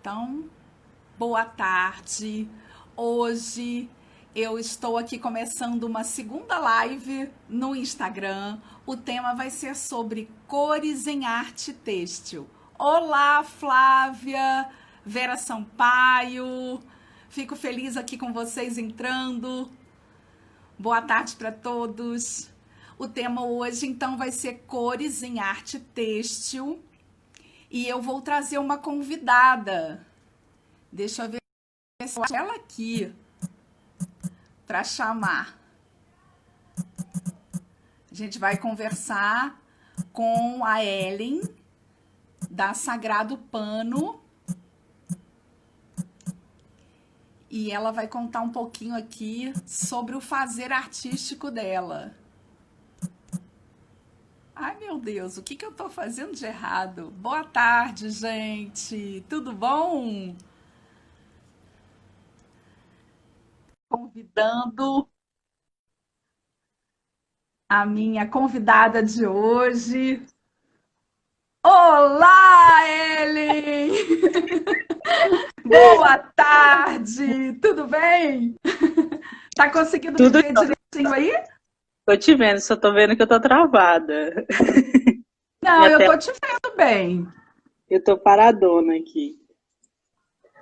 Então, boa tarde. Hoje eu estou aqui começando uma segunda live no Instagram. O tema vai ser sobre cores em arte têxtil. Olá, Flávia, Vera Sampaio. Fico feliz aqui com vocês entrando. Boa tarde para todos. O tema hoje, então, vai ser cores em arte têxtil. E eu vou trazer uma convidada. Deixa eu ver se eu acho ela aqui para chamar. A gente vai conversar com a Ellen, da Sagrado Pano. E ela vai contar um pouquinho aqui sobre o fazer artístico dela. Ai, meu Deus, o que eu tô fazendo de errado? Boa tarde, gente. Tudo bom? Convidando a minha convidada de hoje. Olá, Ellen! Boa tarde! Tudo bem? Tá conseguindo me Tudo ver direitinho aí? tô te vendo, só tô vendo que eu tô travada. Não, Minha eu tela, tô te vendo bem. eu tô paradona aqui.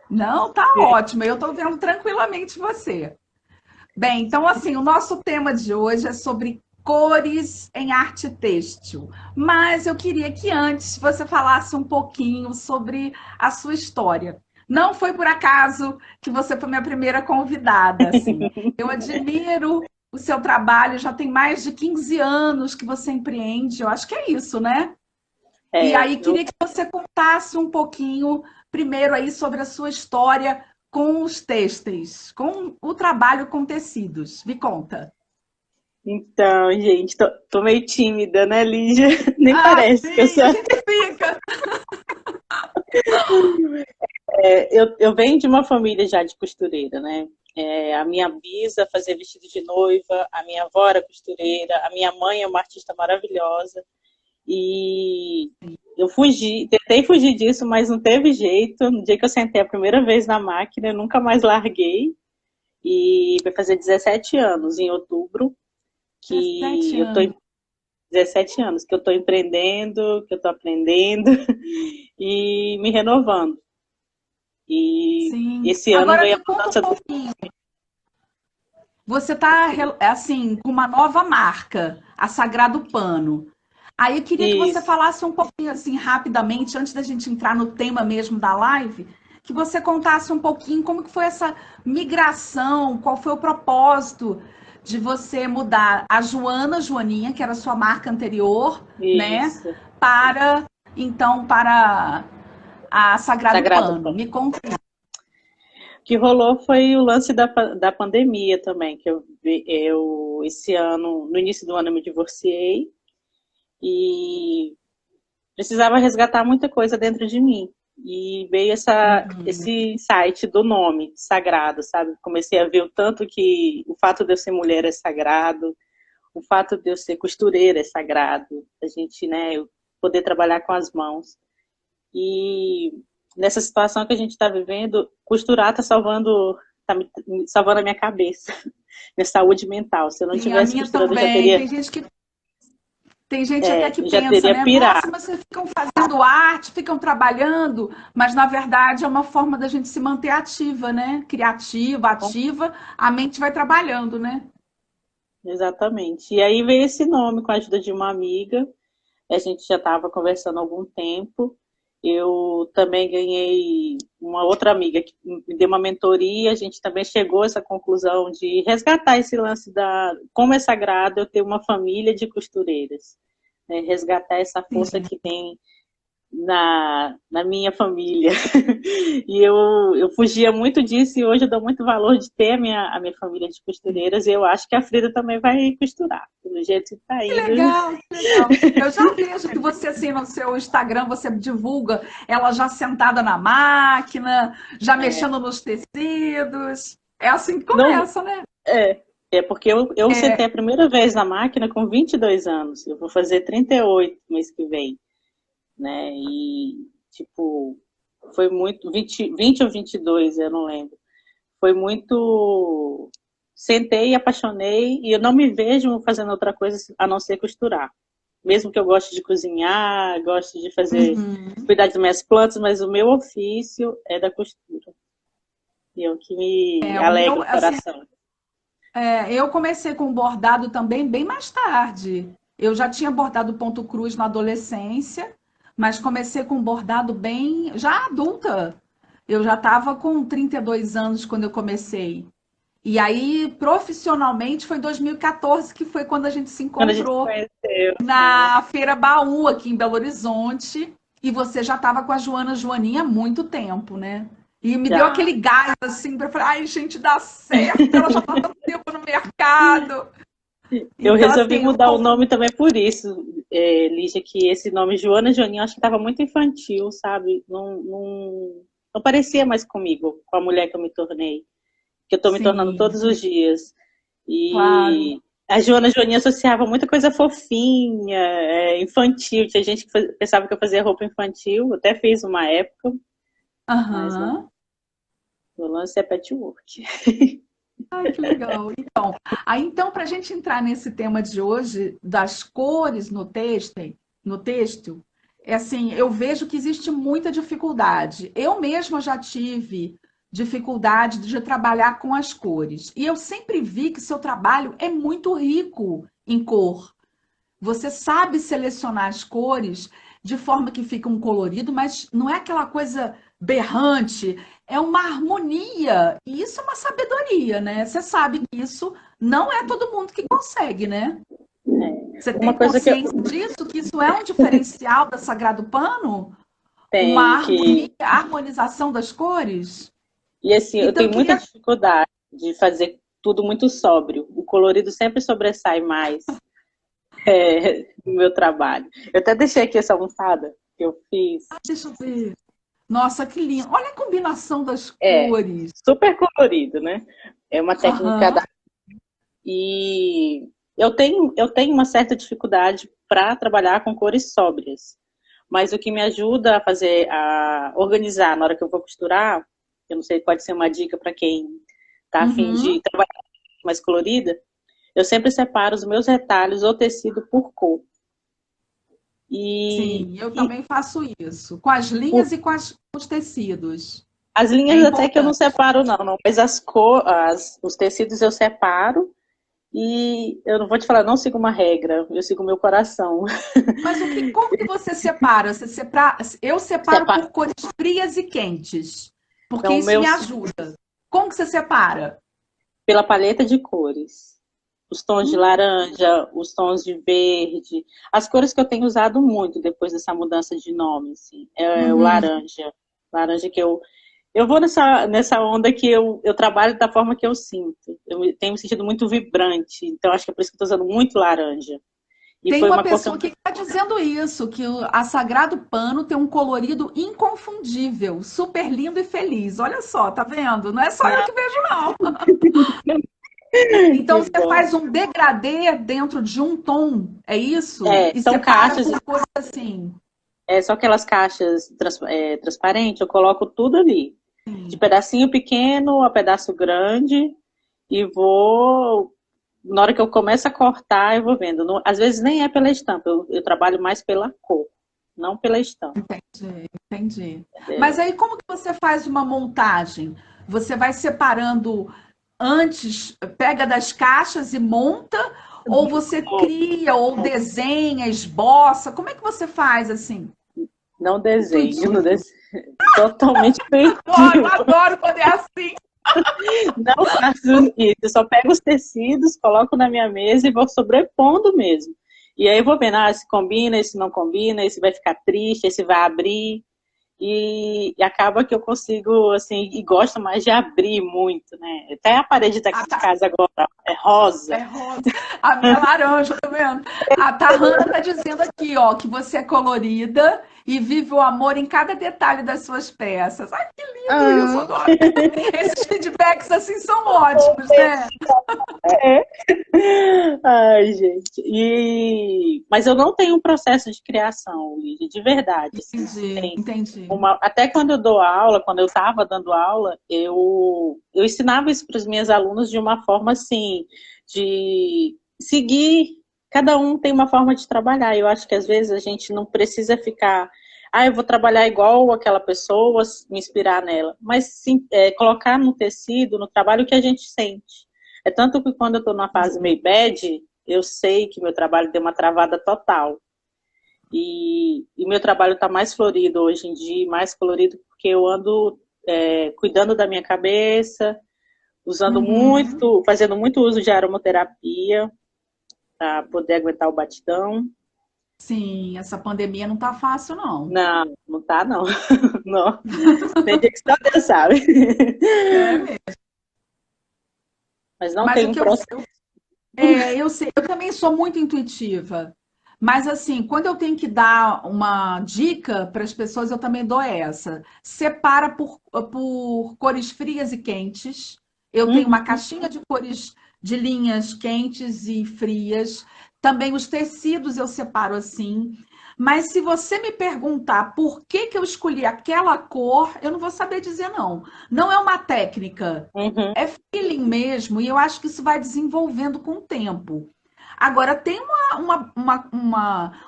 Não, tá ótimo. Eu tô vendo tranquilamente você. Bem, então assim, o nosso tema de hoje é sobre cores em arte têxtil. Mas eu queria que antes você falasse um pouquinho sobre a sua história. Não foi por acaso que você foi minha primeira convidada, assim. Eu admiro o seu trabalho, já tem mais de 15 anos que você empreende. Eu acho que é isso, né? E É, aí queria que você contasse um pouquinho, primeiro aí, sobre a sua história com os têxteis, com o trabalho com tecidos. Me conta. então, gente, tô meio tímida, né, Lígia? Nem Ah, parece que eu sim, sou. a gente fica. Eu venho de uma família já de costureira, né? A minha bisa fazia vestido de noiva, a minha avó era costureira, a minha mãe é uma artista maravilhosa. E eu tentei fugir disso, mas não teve jeito. No dia que eu sentei a primeira vez na máquina, eu nunca mais larguei. E vai fazer 17 anos em outubro, que 17 eu tô anos. 17 anos que eu tô empreendendo, que eu tô aprendendo e me renovando. E Sim. esse ano Agora veio a me conta um mudança do pouquinho. Você está assim com uma nova marca, a Sagrado Pano. Aí eu queria que você isso. falasse um pouquinho assim rapidamente, antes da gente entrar no tema mesmo da live, que você contasse um pouquinho como que foi essa migração, qual foi o propósito de você mudar a Joaninha, que era a sua marca anterior, né, Isso. para para a Sagrado Sagrado Pano. Pano. Me conta. O que rolou foi o lance da pandemia também, que eu esse ano, no início do ano, eu me divorciei e precisava resgatar muita coisa dentro de mim. E veio esse insight do nome sagrado, sabe? Comecei a ver o tanto que o fato de eu ser mulher é sagrado, o fato de eu ser costureira é sagrado, a gente, né, eu poder trabalhar com as mãos. E nessa situação que a gente está vivendo, costurar tá salvando a minha cabeça, minha saúde mental. Se eu não Sim, a tivesse minha costurando, também. Tem gente até que eu já pensa, teria né? pirado. Nossa, mas vocês ficam fazendo arte, ficam trabalhando, mas na verdade é uma forma da gente se manter ativa, né? Criativa, ativa, a mente vai trabalhando, né? Exatamente. E aí veio esse nome com a ajuda de uma amiga. A gente já estava conversando há algum tempo. Eu também ganhei uma outra amiga que me deu uma mentoria. A gente também chegou a essa conclusão de resgatar esse lance como é sagrado eu ter uma família de costureiras, né? Resgatar essa força Sim. que tem na minha família. E eu fugia muito disso e hoje eu dou muito valor de ter a minha família de costureiras e eu acho que a Frida também vai costurar, pelo jeito que tá Que indo. legal, que legal. Eu já vejo que você, assim, no seu Instagram, você divulga ela já sentada na máquina, já É, mexendo nos tecidos. É assim que não, começa, né? é porque eu sentei a primeira vez na máquina com 22 anos, eu vou fazer 38 mês que vem, né? E, tipo, foi muito, 20 ou 22, eu não lembro. Foi muito... Sentei, apaixonei, e eu não me vejo fazendo outra coisa a não ser costurar. Mesmo que eu goste de cozinhar, goste de fazer, Uhum. cuidar das minhas plantas, mas o meu ofício é da costura. E é o que me O alegra meu, o assim, coração. eu comecei com bordado também bem mais tarde. Eu já tinha bordado ponto cruz na adolescência, mas comecei com bordado bem já adulta. Eu já estava com 32 anos quando eu comecei. E aí, profissionalmente, foi em 2014 que foi quando a gente se Quando a gente se encontrou conheceu, sim. na Feira Baú, aqui em Belo Horizonte. E você já estava com a Joana Joaninha há muito tempo, né? E me deu Já. aquele gás, assim, para falar, ai, gente, dá certo, ela já está tanto tempo no mercado. Eu Então, resolvi assim, mudar o nome também por isso, Lígia, que esse nome Joana Joaninha, eu acho que estava muito infantil, sabe? Não parecia mais comigo, com a mulher que eu me tornei, que eu estou me tornando sim, todos os dias. claro. E a Joana Joaninha associava muita coisa fofinha, infantil. Tinha gente que pensava que eu fazia roupa infantil, eu até fiz uma época, mas não. Aham. O lance é patchwork. Ai, que legal. Então, então para a gente entrar nesse tema de hoje, das cores no texto, é assim, eu vejo que existe muita dificuldade. Eu mesma já tive dificuldade de trabalhar com as cores. E eu sempre vi que seu trabalho é muito rico em cor. Você sabe selecionar as cores de forma que fica um colorido, mas não é aquela coisa berrante, é uma harmonia. E isso é uma sabedoria, né? Você sabe que isso não é todo mundo que consegue, né? Você Uma tem coisa que eu consciência disso, que isso é um diferencial da Sagrado Pano? Uma tenho harmonia, que. harmonização das cores? E assim, eu Então, eu tenho muita queria. dificuldade de fazer tudo muito sóbrio. O colorido sempre sobressai mais no meu trabalho. Eu até deixei aqui essa almofada que eu fiz. Deixa eu ver. Nossa, que lindo. Olha a combinação das É, cores. super colorido, né? É uma técnica Aham. da. E eu tenho uma certa dificuldade para trabalhar com cores sóbrias. Mas o que me ajuda a fazer, a organizar na hora que eu vou costurar, eu não sei, pode ser uma dica para quem está afim de Uhum. trabalhar mais colorida, eu sempre separo os meus retalhos ou tecido por cor. E, Sim, eu e também faço isso, com as por, linhas e com os tecidos. as É linhas até que eu não importante. separo, não, mas os tecidos eu separo e eu não vou te falar, não sigo uma regra, eu sigo o meu coração. Mas como que você separa? Eu separo Separo, por cores frias e quentes, porque então, isso me ajuda. Como que você separa? pela paleta de cores. Os tons de Hum, laranja, os tons de verde. As cores que eu tenho usado muito depois dessa mudança de nome, assim, é o uhum. laranja. Laranja que eu vou nessa onda que eu trabalho da forma que eu sinto. Eu tenho me sentido muito vibrante, então acho que é por isso que eu estou usando muito laranja. E Tem foi uma uma cor que pessoa que está dizendo isso, que a Sagrado Pano tem um colorido inconfundível, super lindo e feliz. Olha só, tá vendo? Não é só eu que vejo, não. Então que você bom. faz um degradê dentro de um tom, é isso? E São separa caixas, por cores assim. só aquelas caixas transparentes, eu coloco tudo ali. De pedacinho pequeno a pedaço grande, e vou. Na hora que eu começo a cortar, eu vou vendo. Às vezes nem é pela estampa, eu trabalho mais pela cor, não pela estampa. Entendi, entendi. Mas É, aí como que você faz uma montagem? Você vai separando antes, pega das caixas e monta, ou você cria, ou desenha, esboça? Como é que você faz assim? não desenho, não Intuitivo. desenho. Totalmente Adoro, intuitivo. adoro quando é assim. Não faço isso. Eu só pego os tecidos, coloco na minha mesa e vou sobrepondo mesmo. E aí eu vou vendo, se combina, esse não combina, esse vai ficar triste, esse vai abrir. E acaba que eu consigo, assim, e gosto mais de abrir muito, né? Até a parede daqui Ah, de tá. casa agora é rosa. É rosa. A minha é laranja, tá vendo? A Tahana tá dizendo aqui, ó, que você é colorida e vive o amor em cada detalhe das suas peças. Ai, isso, adoro. Esses feedbacks assim são ótimos, né? É. Ai, gente. Mas eu não tenho um processo de criação, Lídia, de verdade. Assim, Entendi, tem entendi. até quando eu dou aula, quando eu estava dando aula, eu ensinava isso para os meus alunos de uma forma assim, de seguir. Cada um tem uma forma de trabalhar. Eu acho que às vezes a gente não precisa ficar, eu vou trabalhar igual aquela pessoa, me inspirar nela, mas sim, colocar no tecido, no trabalho o que a gente sente. É tanto que quando eu estou numa fase meio bad, eu sei que meu trabalho deu uma travada total. E meu trabalho está mais florido hoje em dia, mais colorido, porque eu ando cuidando da minha cabeça, usando Uhum. muito, fazendo muito uso de aromaterapia para poder aguentar o batidão. Sim, essa pandemia não tá fácil, não. Não, não tá não. Não. Tem dia que só Deus sabe. É mesmo. Mas não Mas tem o um que eu, processo. eu sei, eu também sou muito intuitiva. Mas assim, quando eu tenho que dar uma dica para as pessoas, eu também dou essa. Separa por cores frias e quentes. Eu tenho uma Uhum. caixinha de cores de linhas quentes e frias. Também os tecidos eu separo assim. Mas se você me perguntar por que que eu escolhi aquela cor, eu não vou saber dizer não. Não é uma técnica, Uhum. é feeling mesmo, e eu acho que isso vai desenvolvendo com o tempo. Agora, tem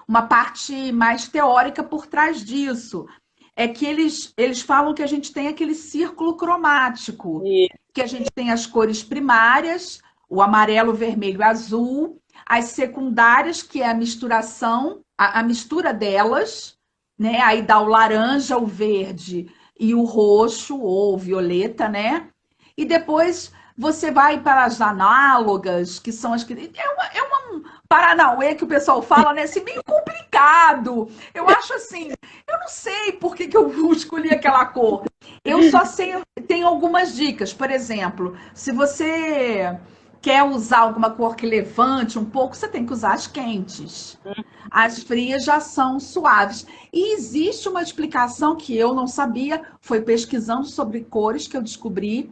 uma parte mais teórica por trás disso. É que eles falam que a gente tem aquele círculo cromático, E, que a gente tem as cores primárias, o amarelo, o vermelho, o azul, as secundárias, que é a misturação, a mistura delas, né? Aí dá o laranja, o verde e o roxo ou o violeta, né? E depois você vai para as análogas, que são as que. Um Paranauê que o pessoal fala, né? Assim, meio complicado. Eu acho assim, eu não sei por que, que eu escolhi aquela cor. Eu só sei, tem algumas dicas. Por exemplo, se você quer usar alguma cor que levante um pouco, você tem que usar as quentes. As frias já são suaves. E existe uma explicação que eu não sabia, foi pesquisando sobre cores que eu descobri,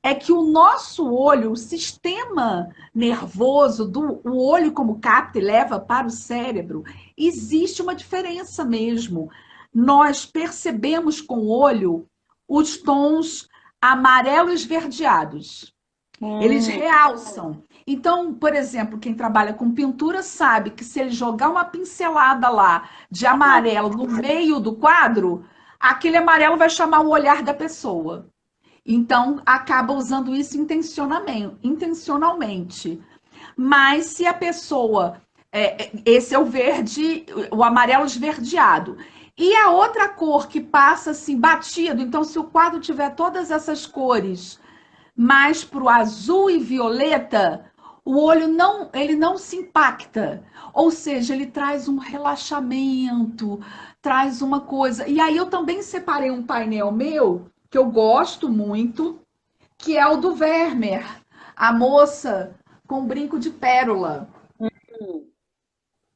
é que o nosso olho, o sistema nervoso do o olho como capta e leva para o cérebro, existe uma diferença mesmo. Nós percebemos com o olho os tons amarelo esverdeados. Eles hum, realçam. Então, por exemplo, quem trabalha com pintura sabe que se ele jogar uma pincelada lá de amarelo no meio do quadro, aquele amarelo vai chamar o olhar da pessoa. Então, acaba usando isso intencionalmente. Mas se a pessoa. Esse é o verde, o amarelo esverdeado. E a outra cor que passa assim, batido, então, se o quadro tiver todas essas cores mais para o azul e violeta, o olho não, ele não se impacta. Ou seja, ele traz um relaxamento, traz uma coisa. E aí eu também separei um painel meu, que eu gosto muito, que é o do Vermeer, a moça com brinco de pérola. hum.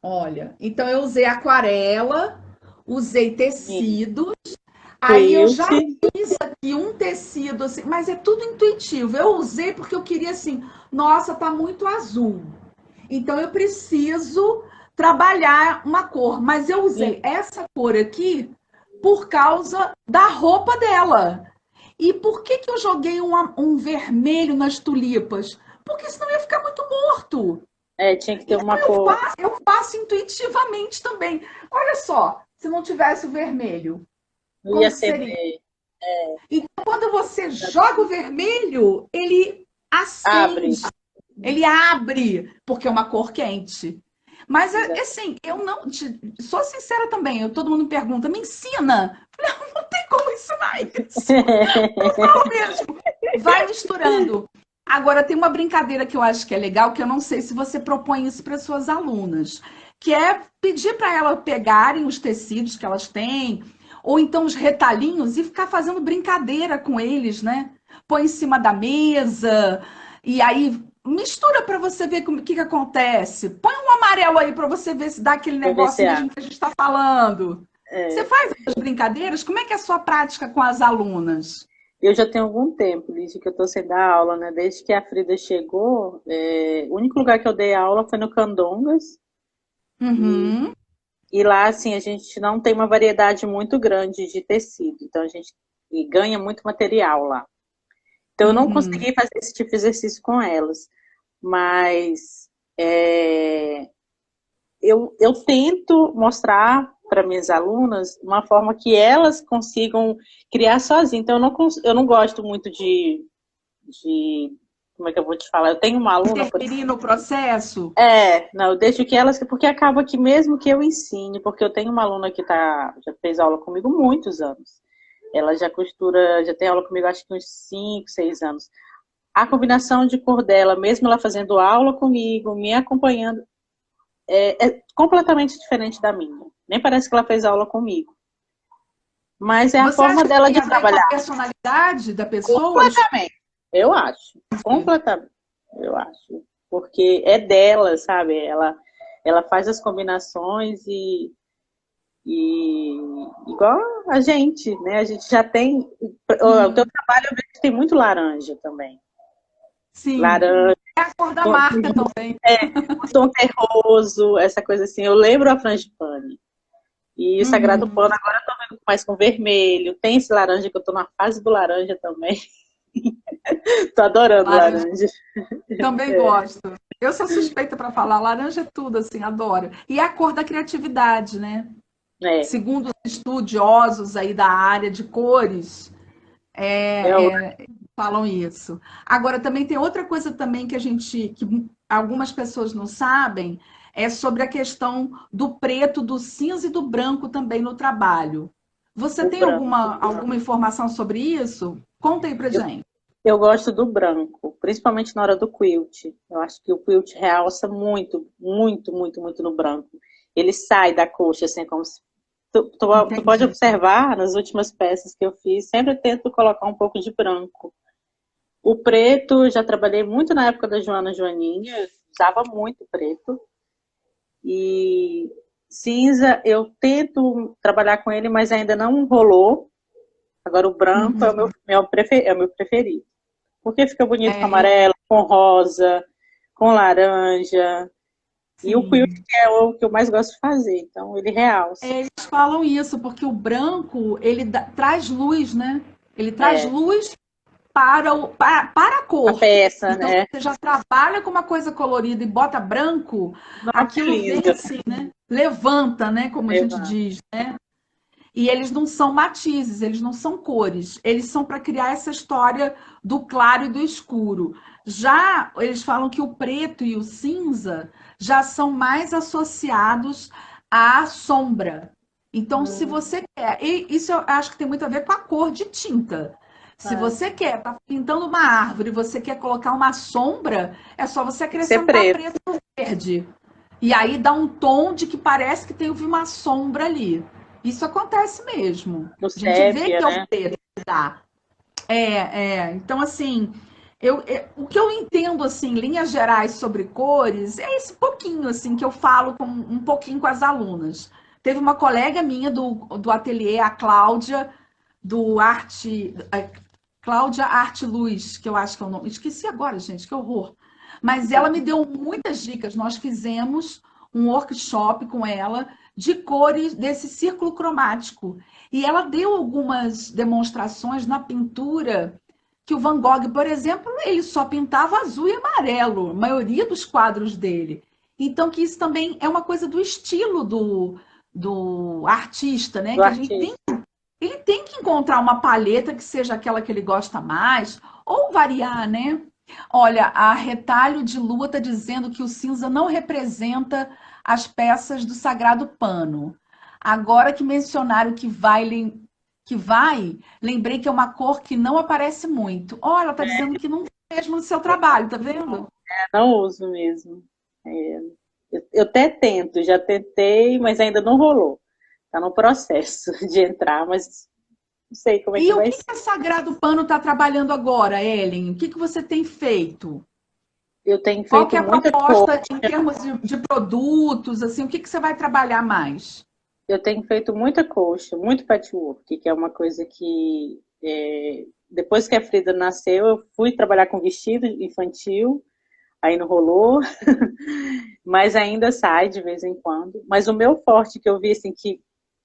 Olha, então eu usei aquarela, usei tecido, aí eu Quilt. já e um tecido assim, mas é tudo intuitivo. Eu usei porque eu queria assim, nossa, tá muito azul. Então eu preciso trabalhar uma cor, mas eu usei essa cor aqui por causa da roupa dela. E por que que eu joguei um vermelho nas tulipas? Porque senão ia ficar muito morto. Tinha que ter Então uma cor. eu faço intuitivamente também. Olha só, se não tivesse o vermelho, Não ia como que seria? acender. Então, quando você joga o vermelho, ele Abre. acende, ele abre, porque é uma cor quente. Mas, Exato. assim, eu não. Sou sincera também, todo mundo me pergunta, me ensina. Não, não tem como ensinar isso. Eu falo mesmo. Vai misturando. Agora, tem uma brincadeira que eu acho que é legal, que eu não sei se você propõe isso para suas alunas, que é pedir para elas pegarem os tecidos que elas têm, ou então os retalhinhos, e ficar fazendo brincadeira com eles, né? Põe em cima da mesa, e aí mistura para você ver o que, que acontece. Põe um amarelo aí para você ver se dá aquele Vou ver se negócio abre. mesmo que a gente está falando. Você faz essas brincadeiras? Como é que é a sua prática com as alunas? Eu já tenho algum tempo, Lígia, que eu estou sem dar aula, né? Desde que a Frida chegou, o único lugar que eu dei aula foi no Candongas. E, Uhum, e lá, assim, a gente não tem uma variedade muito grande de tecido. Então, a gente ganha muito material lá. Então, eu não uhum. consegui fazer esse tipo de exercício com elas. Mas é, eu tento mostrar para minhas alunas uma forma que elas consigam criar sozinhas. Então, eu não gosto muito de. Como é que eu vou te falar? Eu tenho uma aluna, por Interferir exemplo. no processo? Não, eu deixo que elas. Porque acaba que mesmo que eu ensine, porque eu tenho uma aluna que já fez aula comigo há muitos anos. Ela já costura, já tem aula comigo acho que uns 5, 6 anos. A combinação de cor dela, mesmo ela fazendo aula comigo, me acompanhando, é completamente diferente da minha. Nem parece que ela fez aula comigo. Mas é a Você forma acha que dela tem de a ver com a trabalhar. personalidade da pessoa? Completamente. Eu acho. Completamente. Eu acho. Porque é dela, sabe? Ela faz as combinações e igual a gente, né? A gente já tem. O teu Sim, trabalho eu vejo que tem muito laranja também. sim. Laranja, É a cor da tom, marca também. o tom terroso, essa coisa assim. Eu lembro a frangipane. E o Sagrado Uhum. Pano agora eu tô vendo mais com vermelho. Tem esse laranja que eu tô na fase do laranja também. Tô adorando Laranja laranja. também gosto. Eu sou suspeita para falar. Laranja é tudo, assim, adoro. E é a cor da criatividade, né? É, Segundo os estudiosos aí da área de cores, é o falam isso. Agora, também tem outra coisa também que algumas pessoas não sabem, é sobre a questão do preto, do cinza e do branco também no trabalho. Você o tem branco. alguma informação sobre isso? Conta aí pra Eu, gente. eu gosto do branco, principalmente na hora do quilt. Eu acho que o quilt realça muito, muito, muito, muito no branco. Ele sai da coxa, assim, como se. Tu pode Entendi. observar nas últimas peças que eu fiz, sempre eu tento colocar um pouco de branco. O preto, já trabalhei muito na época da Joana Joaninha, usava muito preto. E cinza, eu tento trabalhar com ele, mas ainda não rolou. Agora o branco é Uhum. é o meu preferido. Porque fica bonito com É, amarelo, com rosa, com laranja. E o quilt sim. que é o que eu mais gosto de fazer. Então ele realça. Eles falam isso porque o branco traz luz, né? Ele traz É, luz para a a cor. peça, Então, se né? você já trabalha com uma coisa colorida e bota branco, Nossa, que aquilo vem lindo. assim, né? Levanta, né? Como a gente Eva. diz. E eles não são matizes, eles não são cores, eles são para criar essa história do claro e do escuro. Já eles falam que o preto e o cinza já são mais associados à sombra. Então, se você quer, e isso eu acho que tem muito a ver com a cor de tinta. Se É, você quer, tá pintando uma árvore, você quer colocar uma sombra, é só você tem que ser acrescentar preto. preto no verde. E aí dá um tom de que parece que tem uma sombra ali. Isso acontece mesmo. No A gente vê sépia, que é o né? preto que dá. Então, assim, o que eu entendo, assim, linhas gerais sobre cores, é esse pouquinho, assim, que eu falo um pouquinho com as alunas. Teve uma colega minha do ateliê, a Cláudia, do Arte. Cláudia Arte Luz, que eu acho que é o nome. Esqueci agora, gente, que horror. Mas ela me deu muitas dicas. Nós fizemos um workshop com ela de cores desse círculo cromático. E ela deu algumas demonstrações na pintura que o Van Gogh, por exemplo, ele só pintava azul e amarelo, a maioria dos quadros dele. Então, que isso também é uma coisa do estilo do artista, né? Do Que a gente tem, artista. ele tem que encontrar uma paleta que seja aquela que ele gosta mais, ou variar, né? Olha, a Retalho de Lua está dizendo que o cinza não representa as peças do Sagrado Pano. Agora que mencionaram que vai, lembrei que é uma cor que não aparece muito. Olha, ela está dizendo que não tem mesmo no seu trabalho, tá vendo? Não uso mesmo. É, eu até tento, já tentei, mas ainda não rolou. Tá no processo de entrar, mas não sei como é E que o vai que ser. que a Sagrado Pano está trabalhando agora, Ellen? O que que você tem feito? Eu tenho Qual que feito é a muita coisa. proposta em termos de produtos, assim, o que que você vai trabalhar mais? Eu tenho feito muita coxa, muito patchwork, que é uma coisa que depois que a Frida nasceu, eu fui trabalhar com vestido infantil, aí não rolou, mas ainda sai de vez em quando. Mas o meu forte que eu vi assim que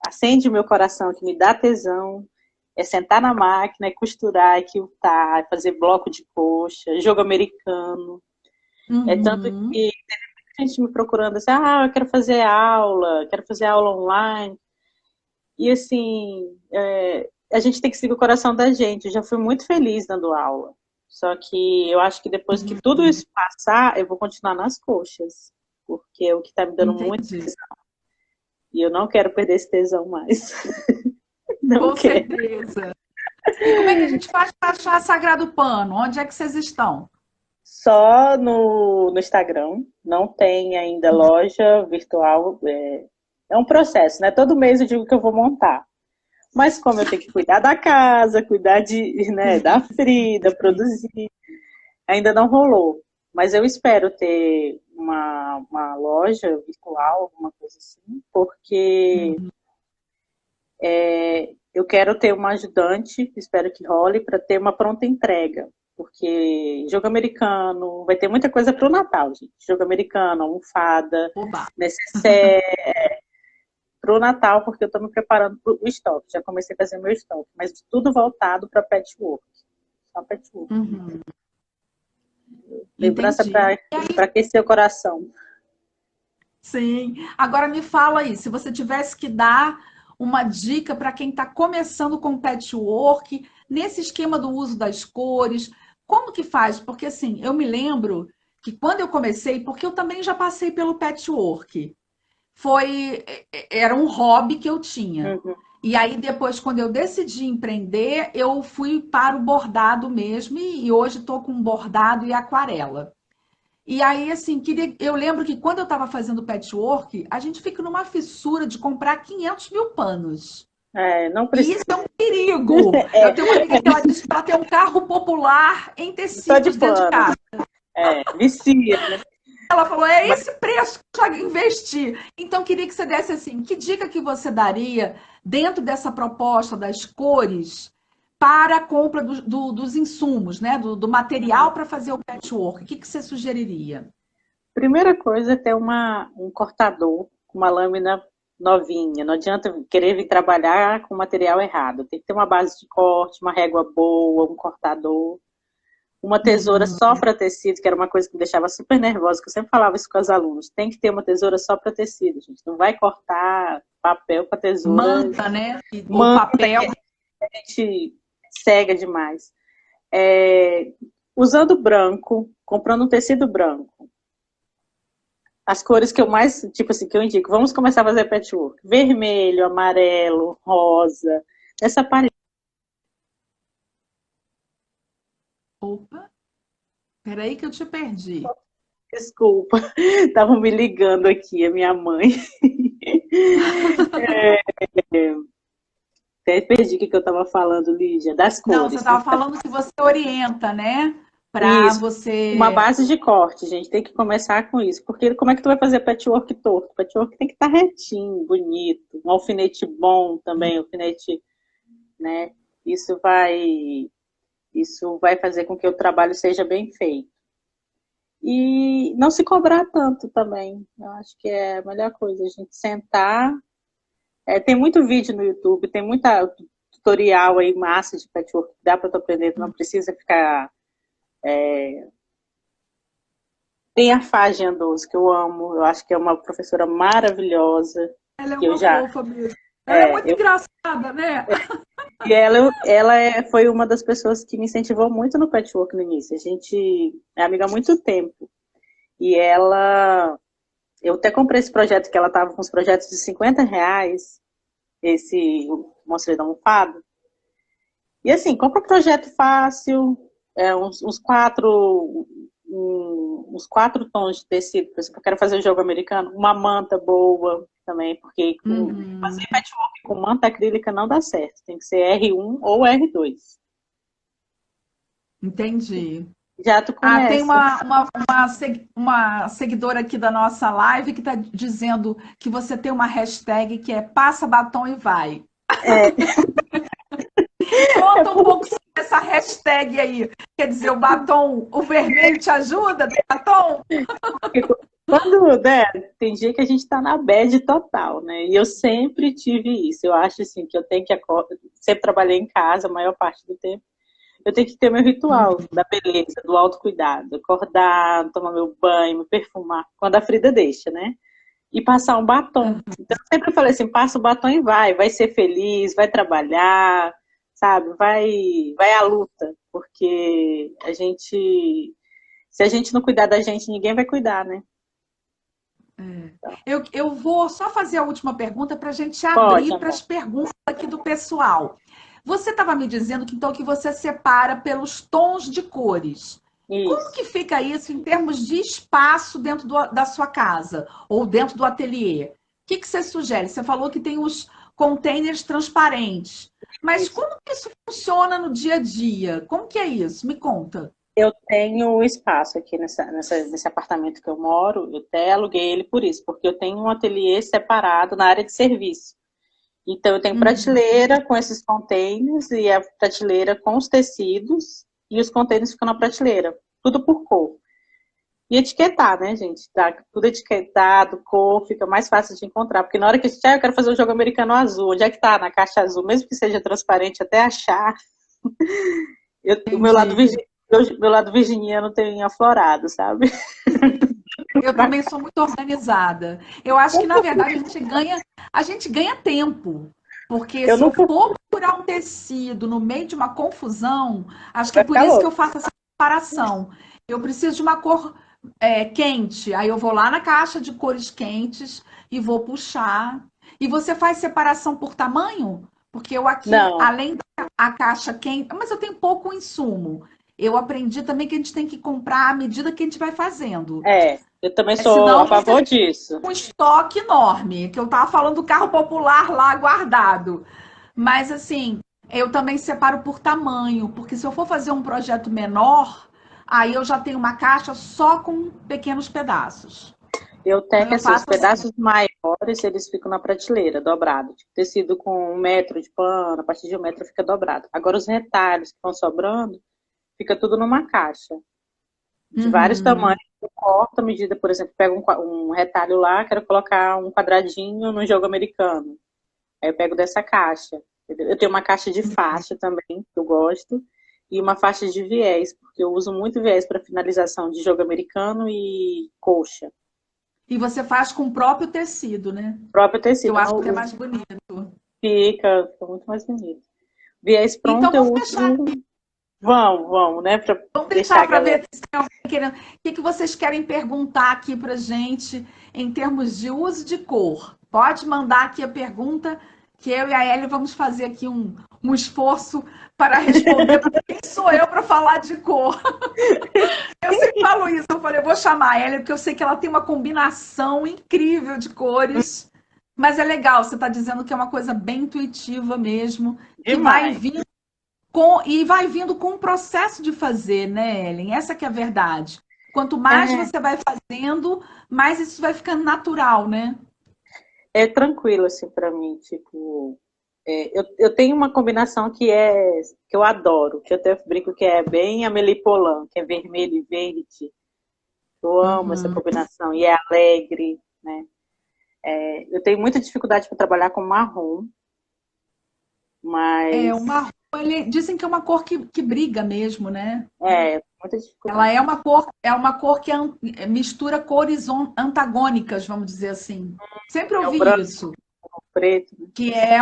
acende o meu coração, que me dá tesão, é sentar na máquina, é costurar, é quiltar, é fazer bloco de coxa, jogo americano. É tanto Uhum. que tem gente me procurando assim, eu quero fazer aula online. E assim, a gente tem que seguir o coração da gente. Eu já fui muito feliz dando aula. Só que eu acho que depois que tudo Uhum. isso passar, eu vou continuar nas coxas. Porque é o que está me dando muito Entendi. tesão. E eu não quero perder esse tesão mais. Não Com quero. certeza. E como é que a gente faz para achar Sagrado Pano? Onde é que vocês estão? Só no Instagram. Não tem ainda loja virtual. É um processo, né? Todo mês eu digo que eu vou montar. Mas como eu tenho que cuidar da casa, cuidar né, da Sim, Frida, sim. produzir, ainda não rolou. Mas eu espero ter uma loja virtual, alguma coisa assim, porque Uhum. eu quero ter uma ajudante, espero que role, para ter uma pronta entrega. Porque jogo americano, vai ter muita coisa para o Natal, gente. Jogo americano, almofada, Oba. necessaire para o Natal, porque eu estou me preparando para o estoque. Já comecei a fazer meu estoque, mas tudo voltado para patchwork. Só patchwork. Uhum. Lembrança Entendi. para aquecer o coração. Sim. Agora me fala aí, se você tivesse que dar uma dica para quem está começando com patchwork, nesse esquema do uso das cores, como que faz? Porque assim, eu me lembro que quando eu comecei, porque eu também já passei pelo patchwork, era um hobby que eu tinha. Uhum. E aí depois, quando eu decidi empreender, eu fui para o bordado mesmo e hoje estou com bordado e aquarela. E aí, assim, eu lembro que quando eu estava fazendo patchwork, a gente fica numa fissura de comprar 500 mil panos. Não E precisa. isso é um perigo. Eu tenho uma amiga que ela disse que ela tem um carro popular em Só de tecidos dentro de pano. casa. Vicia, né? Ela falou, é Mas, esse preço que eu já investi. Então, queria que você desse assim, que dica que você daria dentro dessa proposta das cores para a compra dos insumos, né? Do material para fazer o patchwork? O que você sugeriria? primeira coisa é ter um cortador, uma lâmina novinha. Não adianta querer vir trabalhar com material errado. Tem que ter uma base de corte, uma régua boa, um cortador. Uma tesoura Uhum. só para tecido, que era uma coisa que me deixava super nervosa, que eu sempre falava isso com os alunos. Tem que ter uma tesoura só para tecido, gente. Não vai cortar papel com a tesoura. Manta, né? O Manta papel. que a gente cega demais. Usando branco, comprando um tecido branco. As cores que eu mais, tipo assim, que eu indico. Vamos começar a fazer patchwork. Vermelho, amarelo, rosa. Essa paleta. Opa, peraí que eu te perdi. Desculpa, estavam me ligando aqui, a minha mãe. Até perdi o que eu estava falando, Lígia, das Não, você cores. estava falando que você orienta, né? Para Isso, uma você. base de corte, gente, tem que começar com isso, porque como é que tu vai fazer patchwork torto? Patchwork tem que estar retinho, bonito, um alfinete bom também, alfinete, né? Isso vai, isso vai fazer com que o trabalho seja bem feito. E não se cobrar tanto também. Eu acho que é a melhor coisa, a gente sentar. Tem muito vídeo no YouTube, tem muita tutorial aí, massa de patchwork, que dá para tu aprender, tu não precisa ficar. Tem a Fá Gendoso, que eu amo, eu acho que é uma professora maravilhosa, Ela é que eu uma já. fofa mesmo. Ela é muito engraçada, né? E foi uma das pessoas que me incentivou muito no patchwork no início. A gente é amiga há muito tempo. E ela. Eu até comprei esse projeto que ela estava com os projetos de R$ 50, esse Mostrei da Almofada. E assim, compra um projeto fácil, uns quatro tons de tecido. Por exemplo, eu quero fazer um jogo americano, uma manta boa também, porque Uhum, fazer patchwork com manta acrílica não dá certo. Tem que ser R1 ou R2. entendi. Já tu Tem conhece. uma seguidora aqui da nossa live que está dizendo que você tem uma hashtag que é passa batom e vai. É, é Conta um pouco sobre essa hashtag aí. Quer dizer, o batom, o vermelho te ajuda? Tem batom? porque quando, né, tem dia que a gente tá na bad total, né? E eu sempre tive isso. Eu acho assim que eu tenho que acordar, sempre trabalhei em casa a maior parte do tempo. Eu tenho que ter meu ritual da beleza, do autocuidado, acordar, tomar meu banho, me perfumar, quando a Frida deixa, né? E passar um batom. Então, eu sempre falei assim, passa o batom e vai ser feliz, vai trabalhar, sabe? Vai à luta, porque se a gente não cuidar da gente, ninguém vai cuidar, né? Eu vou só fazer a última pergunta para a gente Pode, abrir para amor. as perguntas aqui do pessoal. Você estava me dizendo que então que você separa pelos tons de cores. Como Isso. que fica isso em termos de espaço dentro da sua casa ou dentro do ateliê? O que você sugere? Você falou que tem os containers transparentes, mas Isso. como que isso funciona no dia a dia? Como que é isso? Me conta. Eu tenho espaço aqui nesse apartamento que eu moro, eu até aluguei ele por isso, porque eu tenho um ateliê separado na área de serviço. Então, eu tenho Uhum. prateleira com esses containers e a prateleira com os tecidos e os containers ficam na prateleira, tudo por cor. E etiquetar, né, gente? Tá tudo etiquetado, cor, fica mais fácil de encontrar. Porque na hora que a gente, eu quero fazer um jogo americano azul, onde é que tá? Na caixa azul, mesmo que seja transparente, até achar. O Entendi. meu lado virginiano tem aflorado, sabe? Eu também sou muito organizada. Eu acho que, na verdade, a gente ganha tempo. Porque Eu se eu nunca for procurar um tecido no meio de uma confusão, acho que é vai por ficar isso que eu louco. faço essa separação. Eu preciso de uma cor quente, aí eu vou lá na caixa de cores quentes e vou puxar. E você faz separação por tamanho? Porque eu aqui, Não, além da caixa quente, mas eu tenho pouco insumo. Eu aprendi também que a gente tem que comprar à medida que a gente vai fazendo. eu também sou a Senão você favor fica disso. com um estoque enorme, que eu estava falando do carro popular lá guardado. Mas assim, eu também separo por tamanho, porque se eu for fazer um projeto menor, aí eu já tenho uma caixa só com pequenos pedaços. Eu tenho Então que, eu assim, os faço assim. pedaços maiores, eles ficam na prateleira, dobrado. Tipo, tecido com 1 metro de pano, a partir de 1 metro fica dobrado. Agora, os retalhos que vão sobrando, fica tudo numa caixa, de vários Uhum. tamanhos. Eu corto a medida, por exemplo, pego um retalho lá, quero colocar um quadradinho no jogo americano. Aí eu pego dessa caixa. Eu tenho uma caixa de faixa também, que eu gosto, e uma faixa de viés, porque eu uso muito viés para finalização de jogo americano e coxa. E você faz com o próprio tecido, né? O próprio Que eu tecido, acho que é não, mais bonito. fica muito mais bonito. Viés Então pronto eu vamos fechar. uso. Vamos, né? Pra Vamos deixar deixar a para galera. ver se tem alguém querendo. O que vocês querem perguntar aqui para gente em termos de uso de cor? Pode mandar aqui a pergunta que eu e a Ellie vamos fazer aqui um esforço para responder, porque quem sou eu para falar de cor? Eu sempre falo isso, eu falei, eu vou chamar a Ellie porque eu sei que ela tem uma combinação incrível de cores, mas é legal, você está dizendo que é uma coisa bem intuitiva mesmo, que vai Demais. vir e vai vindo com o processo de fazer, né, Ellen? Essa que é a verdade. Quanto mais É, você vai fazendo, mais isso vai ficando natural, né? é tranquilo, assim, pra mim. Tipo, eu tenho uma combinação que eu adoro, que eu até brinco que é bem Amélie Poulain, que é vermelho e verde. Eu amo essa Uhum. combinação e é alegre, né? Eu tenho muita dificuldade para trabalhar com marrom, É mas uma, dizem que é uma cor que briga mesmo, né? muita Ela dificuldade. é uma cor que mistura cores antagônicas, vamos dizer assim. Sempre É o ouvi branco, isso. o preto, né? Que é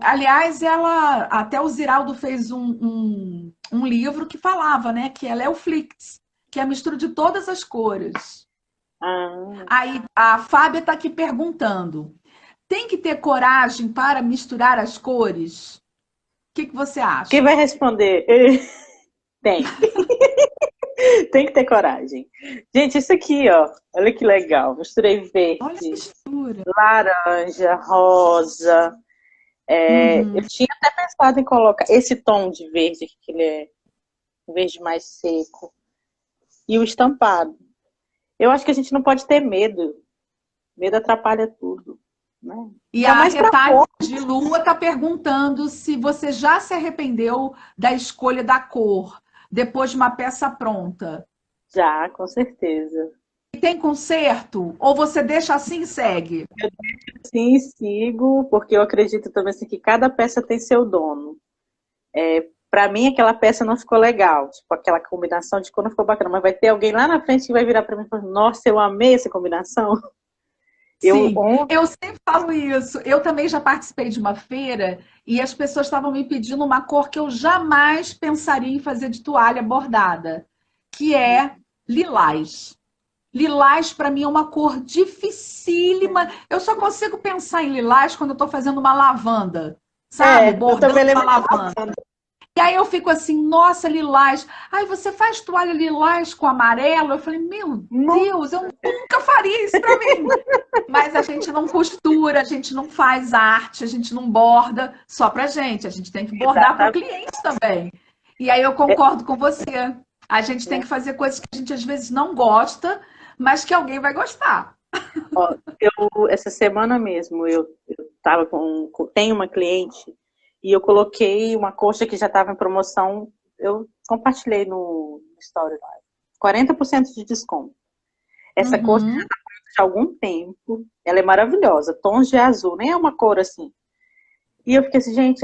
aliás, ela até o Ziraldo fez um livro que falava, né? Que ela é o Flix, que é a mistura de todas as cores. Ah, Aí a Fábia está aqui perguntando: tem que ter coragem para misturar as cores? O que você quem acha? vai responder? Tem. Tem que ter coragem. Gente, isso aqui, ó. Olha que legal. Misturei Olha a verde, mistura. laranja, rosa. Eu Uhum. tinha até pensado em colocar esse tom de verde, que ele é um verde mais seco. e o estampado. Eu acho que a gente não pode ter medo. Medo atrapalha tudo, né? E Ainda a mais para Retalho cor. de Lua está perguntando se você já se arrependeu da escolha da cor depois de uma peça pronta. Já, com certeza. E tem conserto? Ou você deixa assim e segue? Sim, sigo, porque eu acredito também assim, que cada peça tem seu dono. Para mim, aquela peça não ficou legal, tipo, aquela combinação de cor não ficou bacana, mas vai ter alguém lá na frente que vai virar para mim e falar, nossa, eu amei essa combinação. Eu Sim, ontem, eu sempre falo isso. Eu também já participei de uma feira e as pessoas estavam me pedindo uma cor que eu jamais pensaria em fazer de toalha bordada, que é lilás. Lilás para mim é uma cor dificílima. Eu só consigo pensar em lilás quando eu estou fazendo uma lavanda, sabe? eu Bordando também uma lembro de lavanda. E aí eu fico assim, nossa, lilás. Aí você faz toalha lilás com amarelo? Eu falei, meu não, Deus, eu nunca faria isso para mim. Mas a gente não costura, a gente não faz arte, a gente não borda só pra gente. A gente tem que bordar para o exatamente. cliente também. E aí eu concordo com você. A gente tem que fazer coisas que a gente às vezes não gosta, mas que alguém vai gostar. Ó, essa semana mesmo, eu tava tem uma cliente e eu coloquei uma coxa que já estava em promoção, eu compartilhei no story lá. 40% de desconto. Essa coxa já Uhum. está há algum tempo, ela é maravilhosa, tons de azul, nem é uma cor assim. E eu fiquei assim, gente,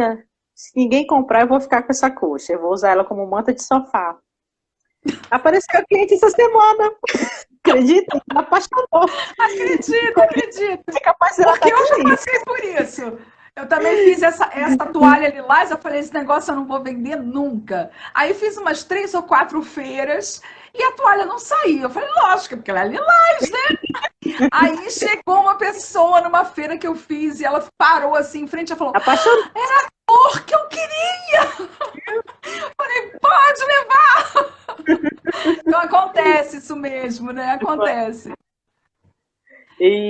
se ninguém comprar, eu vou ficar com essa coxa, eu vou usar ela como manta de sofá. Apareceu a cliente essa semana, acredita? Ela apaixonou. Acredito, acredito. É capaz de ela Porque estar eu já aqui. passei por isso. Eu também fiz essa toalha lilás, eu falei, esse negócio eu não vou vender nunca. Aí fiz umas 3 ou 4 feiras e a toalha não saía. Eu falei, lógico, porque ela é lilás, né? Aí chegou uma pessoa numa feira que eu fiz e ela parou assim em frente e falou, Apaixonou. cor que eu queria! Eu falei, pode levar! Então acontece isso mesmo, né? Acontece.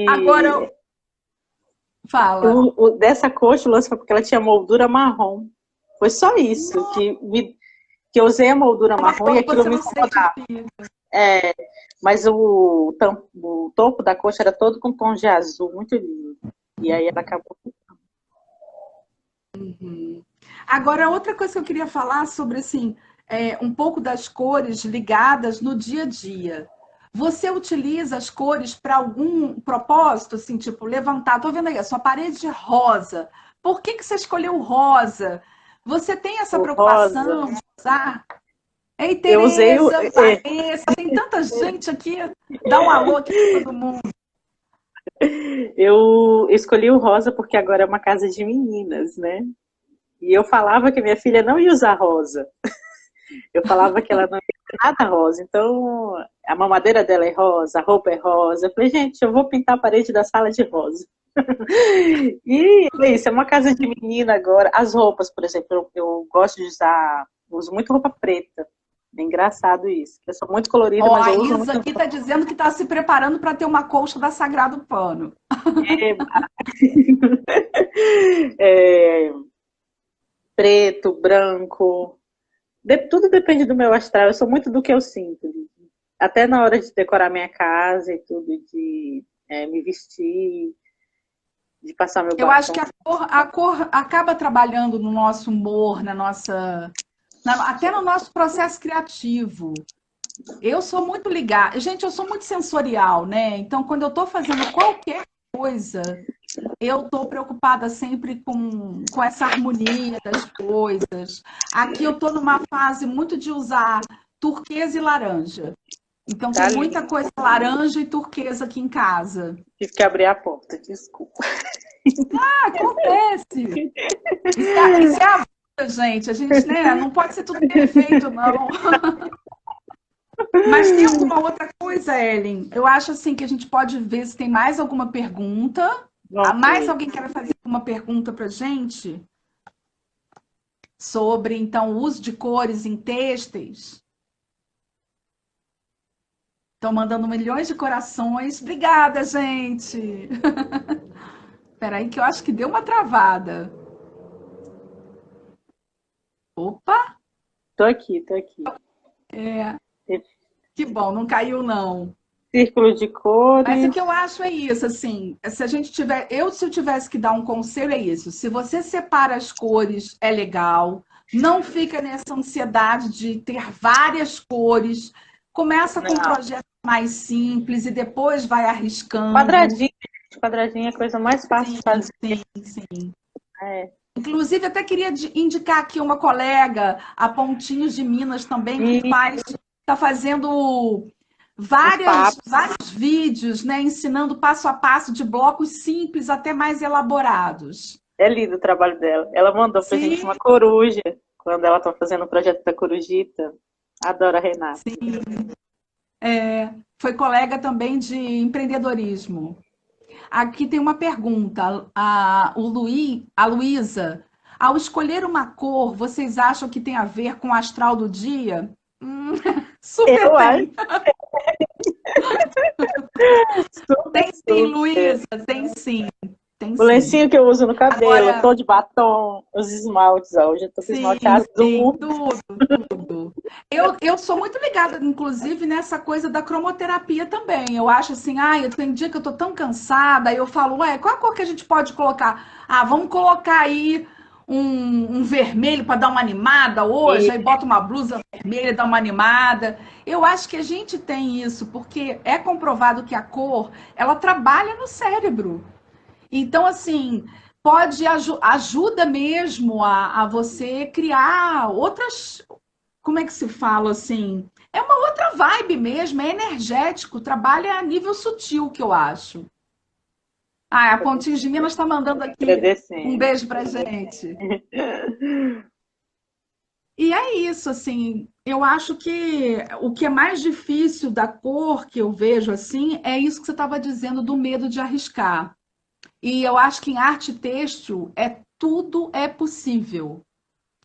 Agora, E fala. dessa coxa, o lance foi porque ela tinha moldura marrom. Foi só isso, que eu usei a moldura É uma marrom e cor que aquilo você me não incomodava. certifica. Mas o topo da coxa era todo com tons de azul, muito lindo. E aí ela acabou. Agora, outra coisa que eu queria falar sobre, assim, um pouco das cores ligadas no dia a dia. Você utiliza as cores para algum propósito, assim, tipo, levantar? Tô vendo aí, a sua parede é rosa. Por que que você escolheu rosa? Você tem essa O rosa. preocupação de usar? Ei, Eu usei o. Tereza, Vanessa, tem tanta gente aqui. Dá um alô aqui para todo mundo. Eu escolhi o rosa porque agora é uma casa de meninas, né? E eu falava que minha filha não ia usar rosa. Eu falava que ela não ia ter nada rosa. Então, a mamadeira dela é rosa, a roupa é rosa. Eu falei, gente, eu vou pintar a parede da sala de rosa. E é isso, é uma casa de menina agora. As roupas, por exemplo, eu gosto de usar, uso muito roupa preta. É engraçado isso. Eu sou muito colorida, Ó, mas a eu uso Isa muito aqui está dizendo que está se preparando para ter uma colcha da Sagrado Pano. é, preto, branco. Tudo depende do meu astral. Eu sou muito do que eu sinto. Até na hora de decorar minha casa e tudo, de me vestir, de passar meu Eu acho batom. que a cor acaba trabalhando no nosso humor, até no nosso processo criativo. Eu sou muito ligada. Gente, eu sou muito sensorial, né? Então, quando eu estou fazendo qualquer coisa, eu estou preocupada sempre com essa harmonia das coisas. Aqui eu estou numa fase muito de usar turquesa e laranja. Então, tem Tá lindo. muita coisa laranja e turquesa aqui em casa. Tive que abrir a porta, desculpa. Acontece! Isso é a vida, gente. A gente, né, não pode ser tudo perfeito, não. Mas tem alguma outra coisa, Ellen? Eu acho assim que a gente pode ver se tem mais alguma pergunta. Ok. Mais alguém quer fazer uma pergunta para gente sobre então o uso de cores em têxteis? Estão mandando milhões de corações. Obrigada, gente. Espera aí que eu acho que deu uma travada. Opa! Tô aqui, tô aqui. É, Que bom, não caiu não. Círculo de Mas o cores. que eu acho é isso, assim, se a gente tiver, se eu tivesse que dar um conselho é isso. Se você separa as cores, é legal. Não fica nessa ansiedade de ter várias cores. Começa com um Não. projeto mais simples e depois vai arriscando. Quadradinho, quadradinho é a coisa mais fácil Sim, de fazer. sim, sim. É. Inclusive, até queria indicar aqui uma colega, a Pontinhos de Minas também, que E está fazendo os papos. vários vídeos, né, ensinando passo a passo de blocos simples até mais elaborados. É lindo o trabalho dela. Ela mandou pra gente Sim, uma coruja, quando ela tá fazendo o projeto da Corujita. Adoro a Renata. sim. Foi colega também de empreendedorismo. Aqui tem uma pergunta. A Luísa, ao escolher uma cor, vocês acham que tem a ver com o astral do dia? Hum, super Eu acho tem. super, Tem sim, super. Luísa, tem sim. Tem O sim. lencinho que eu uso no cabelo, Agora, tom de batom, os esmaltes, ó. Hoje eu tô com sim, esmalte sim, azul. tudo, tudo. Eu sou muito ligada, inclusive, nessa coisa da cromoterapia também. Eu acho assim, eu tenho dia que eu tô tão cansada, aí eu falo, ué, qual a cor que a gente pode colocar? Ah, vamos colocar aí um vermelho para dar uma animada hoje, E aí bota uma blusa vermelha, dá uma animada. Eu acho que a gente tem isso, porque é comprovado que a cor, ela trabalha no cérebro. Então, assim, ajuda mesmo a você criar outras. Como é que se fala assim? É uma outra vibe mesmo, é energético, trabalha a nível sutil, que eu acho. Ah, a Pontinhos de Minas está mandando aqui um agradecendo. beijo pra gente. E é isso, assim, eu acho que o que é mais difícil da cor que eu vejo assim é isso que você estava dizendo do medo de arriscar. E eu acho que em arte têxtil tudo é possível,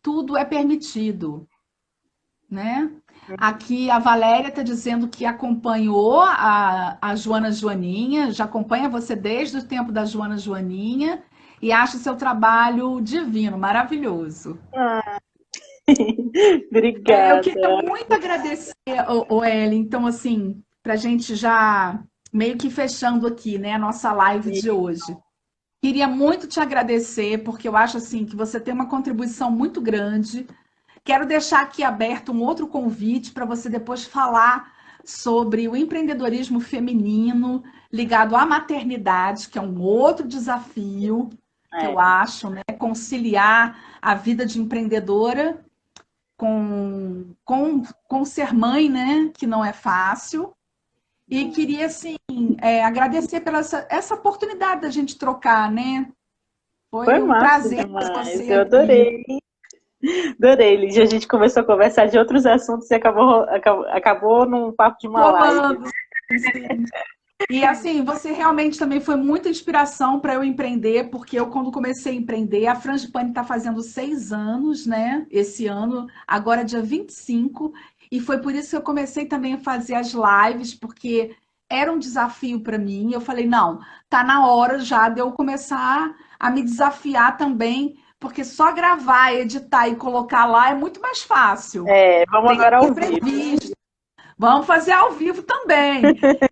tudo é permitido, né? Aqui a Valéria está dizendo que acompanhou a Joana Joaninha, já acompanha você desde o tempo da Joana Joaninha e acha o seu trabalho divino, maravilhoso. Ah, Eu queria obrigada. muito agradecer, Ellen, então assim, para a gente já meio que fechando aqui, né, a nossa live de hoje. Queria muito te agradecer, porque eu acho assim que você tem uma contribuição muito grande. Quero deixar aqui aberto um outro convite para você depois falar sobre o empreendedorismo feminino ligado à maternidade, que é um outro desafio que eu É. acho, né? Conciliar a vida de empreendedora com ser mãe, né? Que não é fácil. E queria, assim, agradecer pela essa oportunidade da gente trocar, né? Foi Foi um massa prazer ter demais. você Eu aqui. adorei. Adorei, Lígia. A gente começou a conversar de outros assuntos e acabou num papo de uma live. Rolando, sim. E assim, você realmente também foi muita inspiração para eu empreender, porque eu, quando comecei a empreender, a Frangipane está fazendo 6 anos, né? Esse ano, agora é dia 25, e foi por isso que eu comecei também a fazer as lives, porque era um desafio para mim. Eu falei, não, tá na hora já de eu começar a me desafiar também, porque só gravar, editar e colocar lá é muito mais fácil. É, vamos Tem agora ao vivo. imprevisto. Vamos fazer ao vivo também.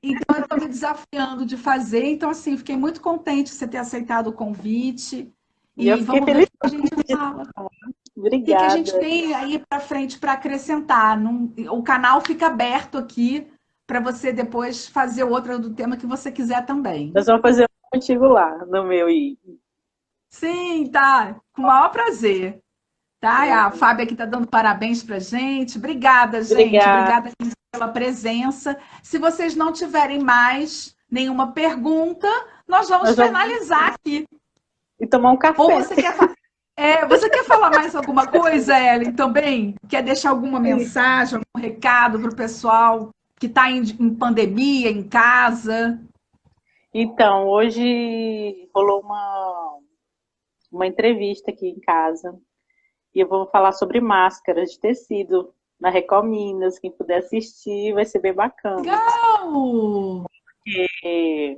Então, eu estou me desafiando de fazer. Então, assim, fiquei muito contente de você ter aceitado o convite. E eu E fiquei vamos ver o feliz. que a gente fala. O que que a gente Obrigada. tem aí para frente para acrescentar. O canal fica aberto aqui para você depois fazer outra do tema que você quiser também. Nós vamos fazer um contigo lá, no meu I. Sim, tá. Com o maior prazer. Tá? E a Fábia aqui está dando parabéns para gente. Obrigada, gente. Obrigada. Obrigada pela presença. Se vocês não tiverem mais nenhuma pergunta, nós vamos Nós vamos finalizar aqui. ir tomar um Ou café. você quer falar mais alguma coisa, Ellen, também? Quer deixar alguma mensagem, algum recado para o pessoal que está em pandemia, em casa? Então, hoje rolou uma entrevista aqui em casa e eu vou falar sobre máscaras de tecido na Record Minas. Quem puder assistir vai ser bem bacana. Legal! E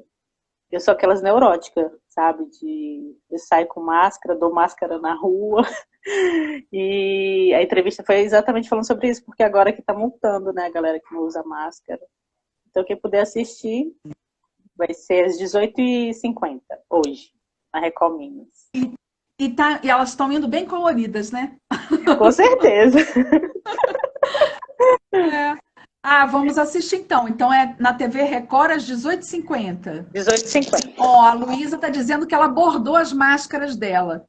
eu sou aquelas neuróticas, sabe? Eu saio com máscara, dou máscara na rua. E a entrevista foi exatamente falando sobre isso, porque agora que tá multando, né, a galera que não usa máscara. Então, quem puder assistir, vai ser às 18h50, hoje, na Record Minas. E elas estão indo bem coloridas, né? Com certeza. É. Ah, vamos assistir então. Então é na TV Record às 18h50. 18h50. Ó, a Luísa está dizendo que ela bordou as máscaras dela.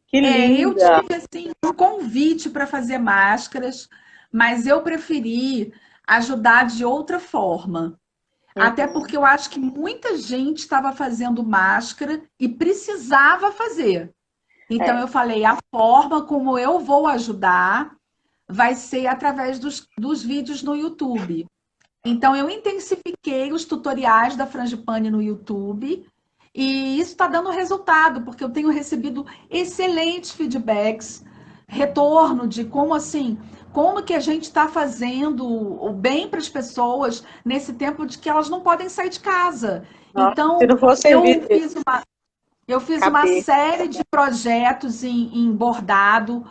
Que Eu linda! tive assim um convite para fazer máscaras, mas eu preferi ajudar de outra forma. Até porque eu acho que muita gente estava fazendo máscara e precisava fazer. Então É. eu falei, a forma como eu vou ajudar vai ser através dos vídeos no YouTube. Então eu intensifiquei os tutoriais da Frangipane no YouTube e isso está dando resultado, porque eu tenho recebido excelentes feedbacks, retorno de como assim, como que a gente está fazendo o bem para as pessoas nesse tempo de que elas não podem sair de casa. Nossa, se Então, não fosse eu servir, fiz uma caber. série de projetos em bordado,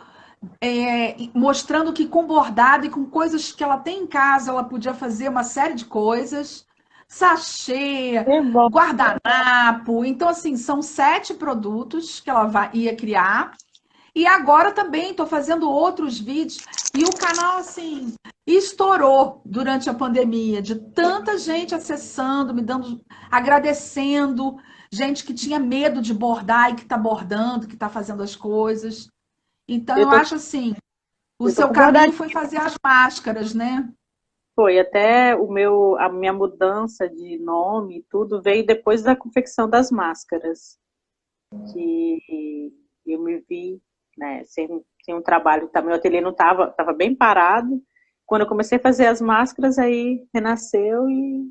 mostrando que com bordado e com coisas que ela tem em casa, ela podia fazer uma série de coisas. Sachê, É bom. guardanapo. Então, assim, são 7 produtos que ela ia criar. E agora também estou fazendo outros vídeos. E o canal, assim, estourou durante a pandemia, de tanta gente acessando, me dando, agradecendo, gente que tinha medo de bordar e que está bordando, que está fazendo as coisas. Então, Eu eu tô, acho assim, o eu tô seu com caminho bordadinho. foi fazer as máscaras, né? Foi até a minha mudança de nome, e tudo veio depois da confecção das máscaras, que eu me vi, né, sem um trabalho, tá, meu ateliê não tava bem parado. Quando eu comecei a fazer as máscaras, aí renasceu e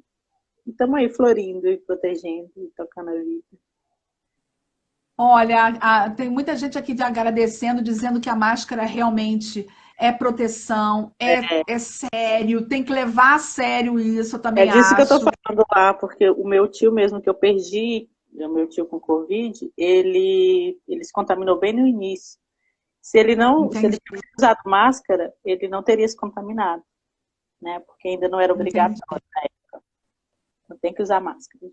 estamos aí florindo e protegendo e tocando a vida. Olha, tem muita gente aqui te agradecendo, dizendo que a máscara realmente é proteção, é sério, tem que levar a sério isso, eu É também disso que eu tô acho. falando lá, porque o meu tio mesmo que eu perdi, o meu tio com Covid, ele se contaminou bem no início. Se ele Entendi, tivesse usado máscara, ele não teria se contaminado, né? Porque ainda não era entendi. obrigatório, né? Não tem que usar máscara.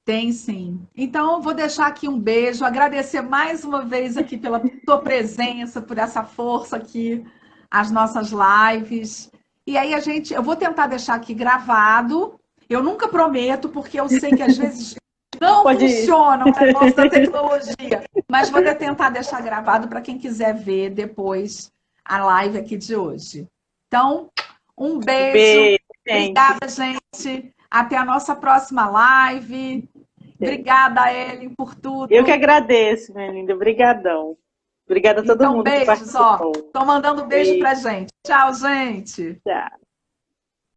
Tem sim. Então, eu vou deixar aqui um beijo, agradecer mais uma vez aqui pela tua presença, por essa força aqui, as nossas lives. E aí eu vou tentar deixar aqui gravado. Eu nunca prometo, porque eu sei que às vezes não Pode ir. funciona o negócio da tecnologia, mas vou tentar deixar gravado para quem quiser ver depois a live aqui de hoje. Então, um beijo. Beijo, gente. Obrigada, gente. Até a nossa próxima live. Obrigada, Ellen, por Eu que tudo. agradeço, minha linda. Obrigadão. Obrigada a todo Então, mundo que beijos, ó. participou. Tô mandando beijo Beijo, pra gente. Tchau, gente. tchau.